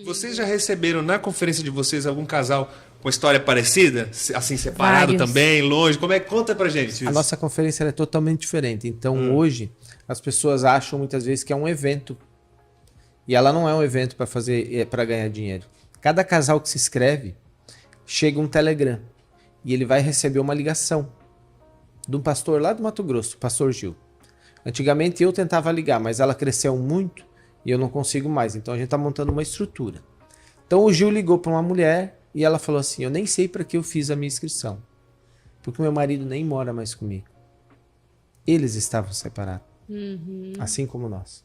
Vocês já receberam na conferência de vocês algum casal com história parecida? Assim, separado também, longe? Como é? Conta pra gente isso. A nossa conferência é totalmente diferente. Então, hoje, as pessoas acham muitas vezes que é um evento. E ela não é um evento para ganhar dinheiro. Cada casal que se inscreve, chega um Telegram. E ele vai receber uma ligação de um pastor lá do Mato Grosso, o pastor Gil. Antigamente eu tentava ligar, mas ela cresceu muito e eu não consigo mais. Então a gente está montando uma estrutura. Então o Gil ligou para uma mulher e ela falou assim: eu nem sei para que eu fiz a minha inscrição, porque meu marido nem mora mais comigo. Eles estavam separados, assim como nós.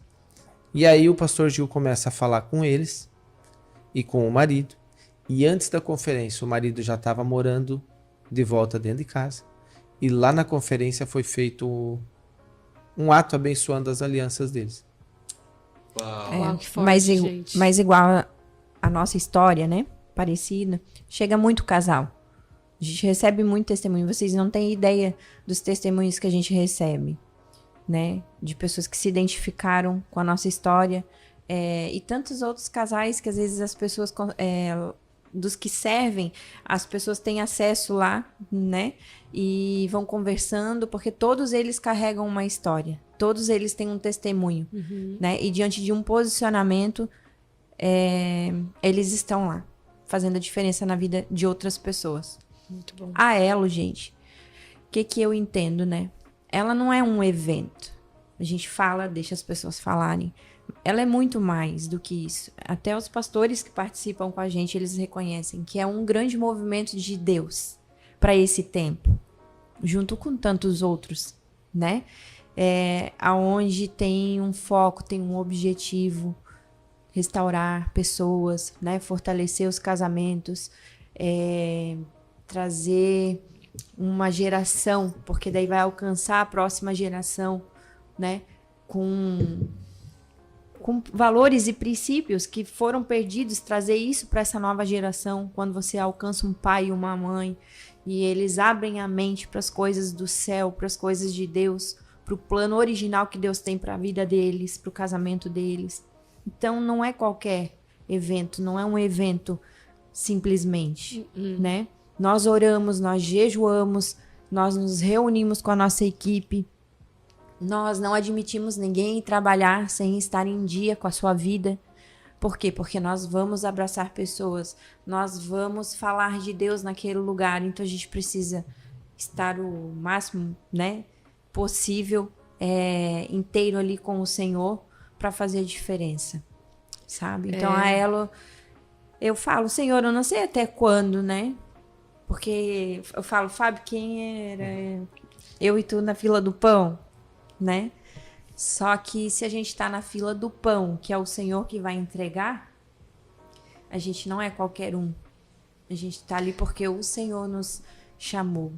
E aí o pastor Gil começa a falar com eles e com o marido. E antes da conferência o marido já estava morando de volta dentro de casa. E lá na conferência foi feito um ato abençoando as alianças deles. Uau, que forte, mas igual a nossa história, né? Parecida. Chega muito casal. A gente recebe muito testemunho. Vocês não têm ideia dos testemunhos que a gente recebe, né? De pessoas que se identificaram com a nossa história. E tantos outros casais que às vezes as pessoas... dos que servem, as pessoas têm acesso lá, né? E vão conversando, porque todos eles carregam uma história. Todos eles têm um testemunho, né? E diante de um posicionamento, eles estão lá, fazendo a diferença na vida de outras pessoas. Muito bom. A Elo, gente, o que eu entendo, né? Ela não é um evento. A gente fala, deixa as pessoas falarem. Ela é muito mais do que isso. Até os pastores que participam com a gente, eles reconhecem que é um grande movimento de Deus para esse tempo, junto com tantos outros, né? Aonde tem um foco, tem um objetivo, restaurar pessoas, né? Fortalecer os casamentos, trazer uma geração, porque daí vai alcançar a próxima geração, né? Com valores e princípios que foram perdidos, trazer isso para essa nova geração, quando você alcança um pai e uma mãe, e eles abrem a mente para as coisas do céu, para as coisas de Deus, para o plano original que Deus tem para a vida deles, para o casamento deles. Então, não é qualquer evento, não é um evento simplesmente, né? Nós oramos, nós jejuamos, nós nos reunimos com a nossa equipe. Nós não admitimos ninguém trabalhar sem estar em dia com a sua vida. Por quê? Porque nós vamos abraçar pessoas, nós vamos falar de Deus naquele lugar. Então a gente precisa estar o máximo, né, possível, inteiro ali com o Senhor para fazer a diferença, sabe? Então a Elo, eu falo, Senhor, eu não sei até quando, né? Porque eu falo, Fábio, quem era eu e tu na fila do pão? Né? Só que se a gente está na fila do pão, que é o Senhor que vai entregar, a gente não é qualquer um. A gente está ali porque o Senhor nos chamou.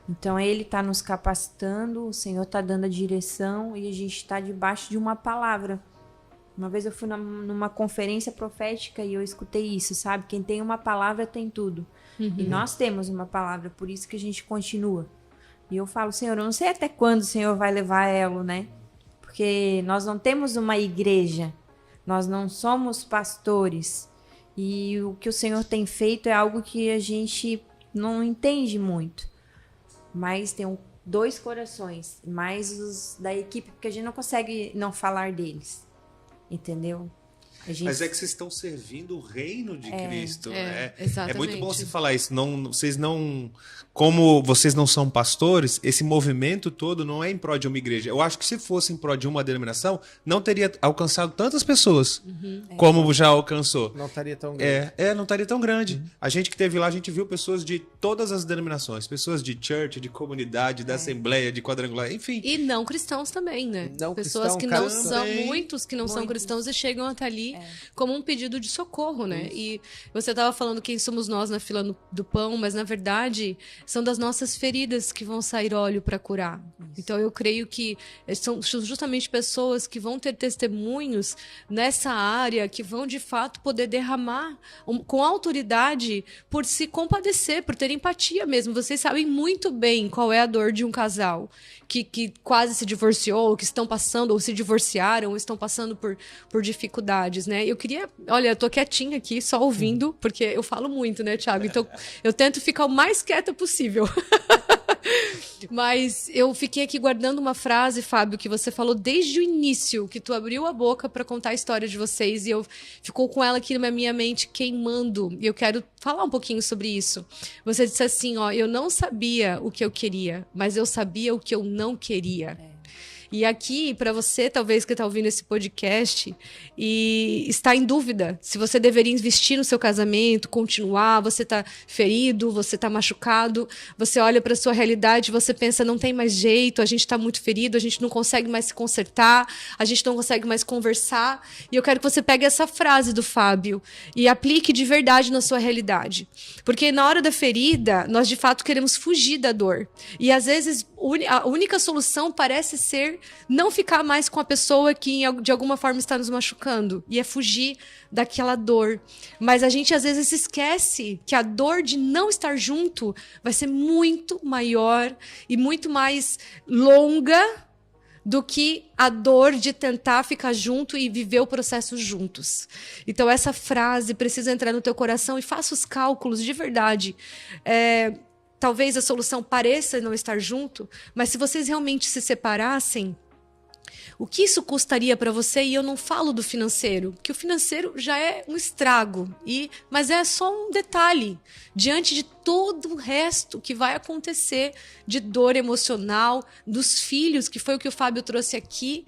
Então Ele está nos capacitando, o Senhor está dando a direção e a gente está debaixo de uma palavra. Uma vez eu fui numa conferência profética e eu escutei isso, sabe? Quem tem uma palavra tem tudo. E nós temos uma palavra, por isso que a gente continua. E eu falo, Senhor, eu não sei até quando o Senhor vai levar Elo, né? Porque nós não temos uma igreja, nós não somos pastores. E o que o Senhor tem feito é algo que a gente não entende muito. Mas tem dois corações, mais os da equipe, porque a gente não consegue não falar deles, entendeu? Mas é que vocês estão servindo o reino de Cristo. Exatamente. É muito bom você falar isso. Vocês não... Como vocês não são pastores, esse movimento todo não é em prol de uma igreja. Eu acho que se fosse em prol de uma denominação, não teria alcançado tantas pessoas como já alcançou. Não estaria tão grande. Não estaria tão grande. A gente que esteve lá, a gente viu pessoas de todas as denominações. Pessoas de church, de comunidade, da assembleia, de quadrangular, enfim. E não cristãos também, né? Não pessoas cristão, que não são, muitos que não são cristãos e chegam até ali como um pedido de socorro, né? Isso. E você estava falando quem somos nós na fila do pão, mas na verdade são das nossas feridas que vão sair óleo para curar. Isso. Então eu creio que são justamente pessoas que vão ter testemunhos nessa área, que vão de fato poder derramar com autoridade por se compadecer, por ter empatia mesmo. Vocês sabem muito bem qual é a dor de um casal que quase se divorciou, ou que estão passando, ou se divorciaram, ou estão passando por dificuldades. verdades, né? Eu queria... Olha, eu tô quietinha aqui, só ouvindo, porque eu falo muito, né, Thiago? Então, eu tento ficar o mais quieta possível. Mas eu fiquei aqui guardando uma frase, Fábio, que você falou desde o início, que tu abriu a boca para contar a história de vocês, e eu ficou com ela aqui na minha mente queimando, e eu quero falar um pouquinho sobre isso. Você disse assim, ó, eu não sabia o que eu queria, mas eu sabia o que eu não queria. E aqui, para você, talvez, que está ouvindo esse podcast e está em dúvida se você deveria investir no seu casamento, continuar, você está ferido, você está machucado, você olha para a sua realidade, você pensa, não tem mais jeito, a gente está muito ferido, a gente não consegue mais se consertar, a gente não consegue mais conversar. E eu quero que você pegue essa frase do Fábio e aplique de verdade na sua realidade. Porque na hora da ferida, nós de fato queremos fugir da dor. E às vezes a única solução parece ser não ficar mais com a pessoa que de alguma forma está nos machucando, e é fugir daquela dor. Mas a gente às vezes se esquece que a dor de não estar junto vai ser muito maior e muito mais longa do que a dor de tentar ficar junto e viver o processo juntos. Então essa frase precisa entrar no teu coração e faça os cálculos de verdade. Talvez a solução pareça não estar junto, mas se vocês realmente se separassem, o que isso custaria para você? E eu não falo do financeiro, que o financeiro já é um estrago, mas é só um detalhe diante de todo o resto que vai acontecer de dor emocional, dos filhos, que foi o que o Fábio trouxe aqui.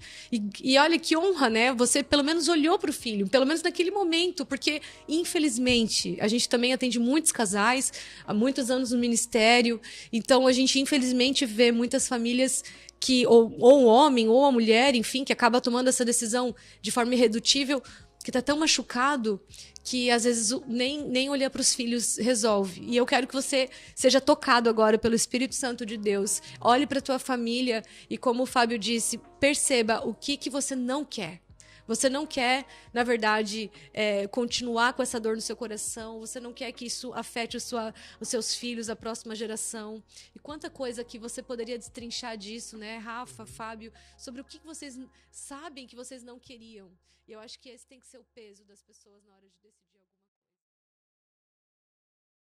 E olha que honra, né? Você pelo menos olhou para o filho, pelo menos naquele momento, porque infelizmente a gente também atende muitos casais, há muitos anos no ministério, então a gente infelizmente vê muitas famílias que, ou o homem, ou a mulher, enfim, que acaba tomando essa decisão de forma irredutível, que está tão machucado que às vezes nem olhar para os filhos resolve. E eu quero que você seja tocado agora pelo Espírito Santo de Deus. Olhe para a tua família e, como o Fábio disse, perceba o que você não quer. Você não quer, na verdade, continuar com essa dor no seu coração. Você não quer que isso afete os seus filhos, a próxima geração. E quanta coisa que você poderia destrinchar disso, né, Rafa, Fábio, sobre o que vocês sabem que vocês não queriam. E eu acho que esse tem que ser o peso das pessoas na hora de decidir.